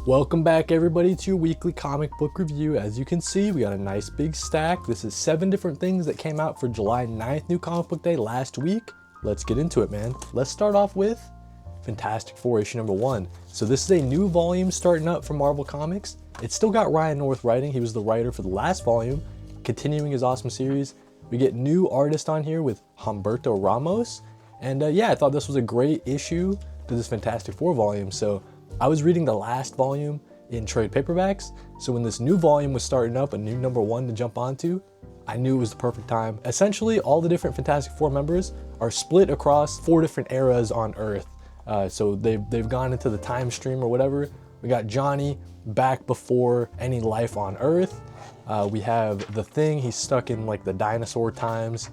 Welcome back everybody to your weekly comic book review. As you can see, we got a nice big stack. This is 7 different things that came out for July 9th, New Comic Book Day last week. Let's get into it, man. Let's start off with Fantastic Four issue number 1. So this is a new volume starting up from Marvel Comics. It's still got Ryan North writing. He was the writer for the last volume, continuing his awesome series. We get new artist on here with Humberto Ramos. And yeah, I thought this was a great issue to this Fantastic Four volume. So I was reading the last volume in trade paperbacks, so when this new volume was starting up, a new number 1 to jump onto, I knew it was the perfect time. Essentially, all the different Fantastic Four members are split across 4 different eras on Earth. So they've gone into the time stream or whatever. We got Johnny back before any life on Earth. We have the Thing, he's stuck in like the dinosaur times.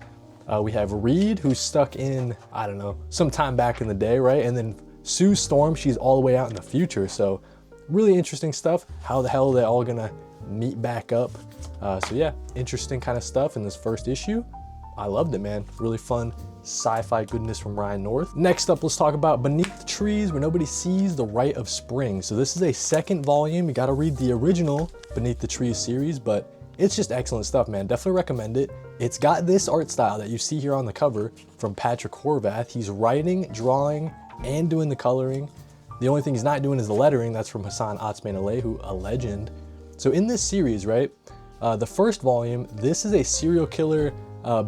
We have Reed, who's stuck in, I don't know, some time back in the day, right? And then Sue Storm, she's all the way out in the future. So really interesting stuff. How the hell are they all gonna meet back up? So yeah, interesting kind of stuff in this first issue. I loved it, man. Really fun sci-fi goodness from Ryan North. Next up, let's talk about Beneath the Trees Where Nobody Sees, the Rite of Spring. So this is a second volume. You gotta read the original Beneath the Trees series, but it's just excellent stuff, man. Definitely recommend it. It's got this art style that you see here on the cover from Patrick Horvath. He's writing, drawing, and doing the coloring. The only thing he's not doing is the lettering. That's from Hassan Otsmane-Alaihu, a legend. So in this series, right, the first volume, this is a serial killer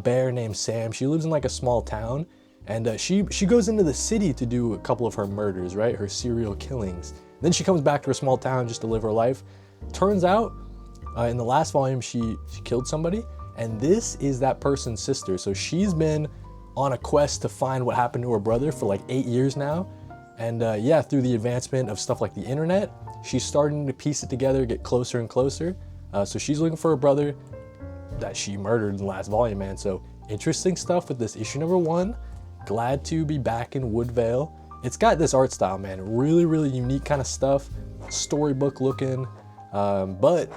bear named Sam. She lives in like a small town, and she goes into the city to do a couple of her murders, right, her serial killings. Then she comes back to her small town just to live her life. Turns out in the last volume she killed somebody, and this is that person's sister. So she's been on a quest to find what happened to her brother for like 8 years now. And yeah, through the advancement of stuff like the internet, she's starting to piece it together, get closer and closer. So she's looking for her brother that she murdered in the last volume, man. So interesting stuff with this issue number 1. Glad to be back in Woodvale. It's got this art style, man. Really unique kind of stuff. Storybook looking, but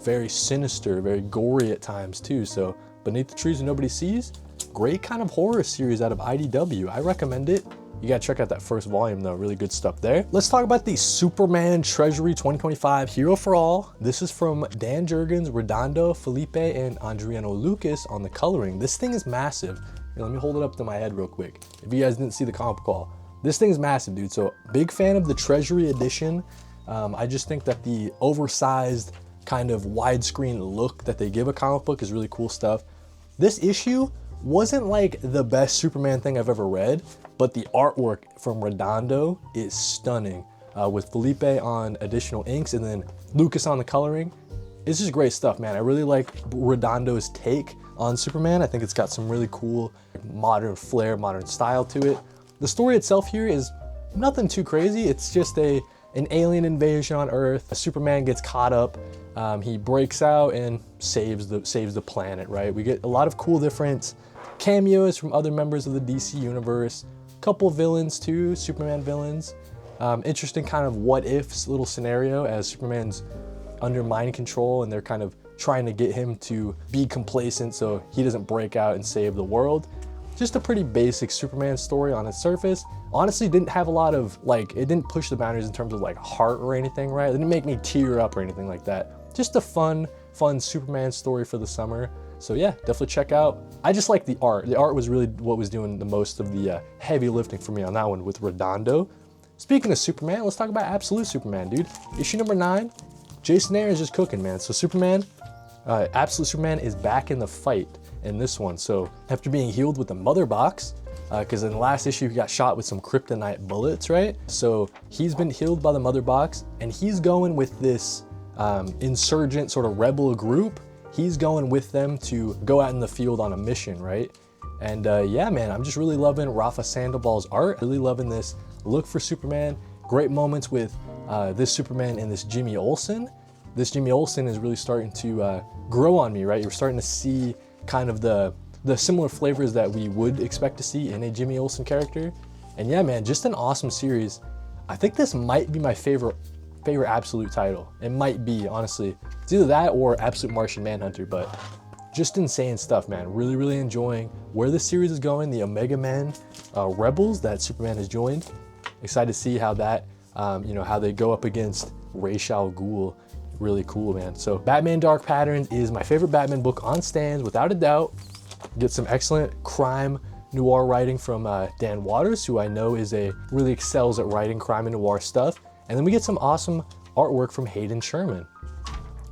very sinister, very gory at times too. So Beneath the Trees Where Nobody Sees, great kind of horror series out of IDW. I recommend it. You gotta check out that first volume though, really good stuff there. Let's talk about the Superman Treasury 2025 Hero for All. This is from Dan Jurgens, Redondo, Felipe, and Adriano Lucas on the coloring. This thing is massive. Here, let me hold it up to my head real quick. If you guys didn't see the comic call, this thing is massive, dude. So big fan of the Treasury edition. I just think that the oversized kind of widescreen look that they give a comic book is really cool stuff. This issue wasn't like the best Superman thing I've ever read, but the artwork from Redondo is stunning, with Felipe on additional inks and then Lucas on the coloring. It's just great stuff, man. I really like Redondo's take on Superman. I think it's got some really cool modern flair, modern style to it. The story itself here is nothing too crazy. It's just an alien invasion on Earth. Superman gets caught up. He breaks out and saves the planet, right? We get a lot of cool different cameos from other members of the DC universe. Couple villains too, Superman villains. Interesting kind of what ifs little scenario as Superman's under mind control and they're kind of trying to get him to be complacent so he doesn't break out and save the world. Just a pretty basic Superman story on its surface. Honestly, didn't have a lot of like, it didn't push the boundaries in terms of like heart or anything, right? It didn't make me tear up or anything like that. Just a fun Superman story for the summer. So yeah, definitely check out. I just like the art. The art was really what was doing the most of the heavy lifting for me on that one with Redondo. Speaking of Superman, let's talk about Absolute Superman, dude. Issue number 9, Jason Aaron is just cooking, man. So Superman, Absolute Superman is back in the fight in this one. So after being healed with the mother box, because in the last issue he got shot with some kryptonite bullets, right? So he's been healed by the mother box and he's going with this insurgent sort of rebel group. He's going with them to go out in the field on a mission, right? And yeah, man, I'm just really loving Rafa Sandoval's art. Really loving this look for Superman. Great moments with this Superman and this Jimmy Olsen. This Jimmy Olsen is really starting to grow on me, right? You're starting to see kind of the similar flavors that we would expect to see in a Jimmy Olsen character. And yeah, man, just an awesome series. I think this might be my favorite Absolute title. It might be, honestly. It's either that or Absolute Martian Manhunter, but just insane stuff, man. Really enjoying where this series is going. The Omega Men Rebels that Superman has joined. Excited to see how that, how they go up against Ra's al Ghul. Really cool, man. So Batman Dark Patterns is my favorite Batman book on stands, without a doubt. Get some excellent crime noir writing from Dan Waters, who I know really excels at writing crime and noir stuff. And then we get some awesome artwork from Hayden Sherman.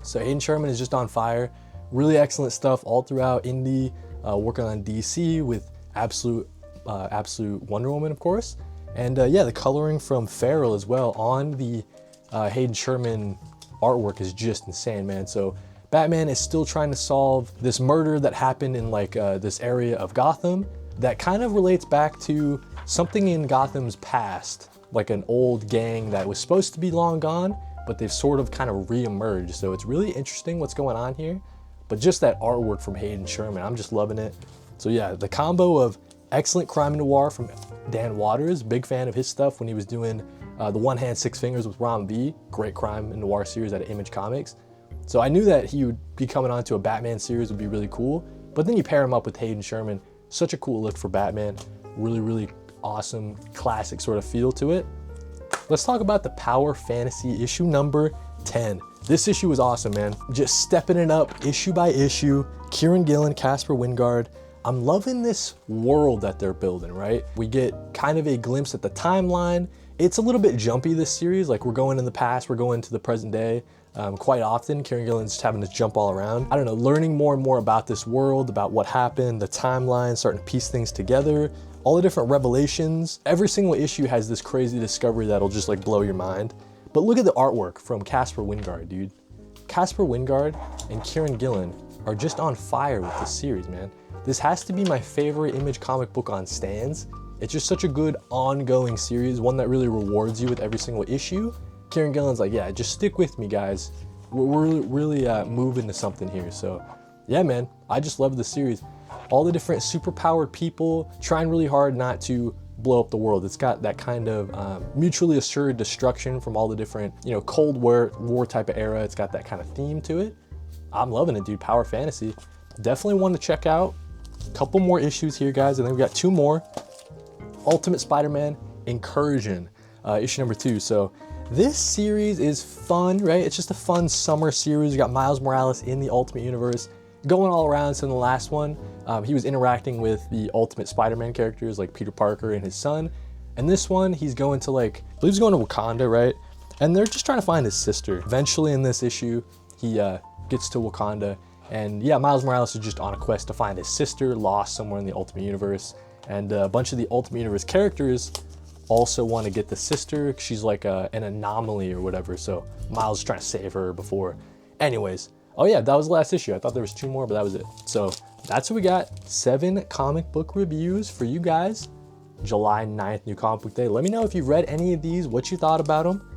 So Hayden Sherman is just on fire. Really excellent stuff all throughout indie, working on DC with absolute Wonder Woman, of course. And yeah, the coloring from Farrell as well on the Hayden Sherman artwork is just insane, man. So Batman is still trying to solve this murder that happened in like this area of Gotham that kind of relates back to something in Gotham's past, like an old gang that was supposed to be long gone, but they've sort of kind of re-emerged. So it's really interesting what's going on here. But just that artwork from Hayden Sherman, I'm just loving it. So yeah, the combo of excellent crime noir from Dan Waters, big fan of his stuff when he was doing the One Hand Six Fingers with Ron V, great crime and noir series out of Image Comics. So I knew that he would be coming on to a Batman series would be really cool, but then you pair him up with Hayden Sherman, such a cool look for Batman, really, really awesome, classic sort of feel to it. Let's talk about the Power Fantasy issue number 10. This issue was awesome, man. Just stepping it up issue by issue. Kieran Gillen, Caspar Wingard. I'm loving this world that they're building, right? We get kind of a glimpse at the timeline. It's a little bit jumpy, this series. Like, we're going in the past, we're going to the present day. Quite often, Kieran Gillen's just having to jump all around. I don't know, learning more and more about this world, about what happened, the timeline, starting to piece things together, all the different revelations. Every single issue has this crazy discovery that'll just like blow your mind. But look at the artwork from Caspar Wingard, dude. Caspar Wingard and Kieran Gillen are just on fire with this series, man. This has to be my favorite Image comic book on stands. It's just such a good ongoing series, one that really rewards you with every single issue. Kieran Gillen's like, yeah, just stick with me, guys. We're really moving to something here. So yeah, man, I just love the series. All the different superpowered people trying really hard not to blow up the world. It's got that kind of mutually assured destruction from all the different, Cold War type of era. It's got that kind of theme to it. I'm loving it, dude. Power Fantasy. Definitely one to check out. A couple more issues here, guys, and then we got 2 more. Ultimate Spider-Man Incursion, issue number 2. So this series is fun, right? It's just a fun summer series. We got Miles Morales in the Ultimate Universe going all around. So in the last one, he was interacting with the Ultimate Spider-Man characters like Peter Parker and his son. And this one, he's going to I believe he's going to Wakanda, right? And they're just trying to find his sister. Eventually in this issue, he gets to Wakanda. And yeah, Miles Morales is just on a quest to find his sister, lost somewhere in the Ultimate Universe. And a bunch of the Ultimate Universe characters also want to get the sister. She's like an anomaly or whatever. So Miles is trying to save her before. Anyways, oh yeah, that was the last issue. I thought there was 2 more, but that was it. So that's what we got. 7 comic book reviews for you guys. July 9th, New Comic Book Day. Let me know if you've read any of these, what you thought about them.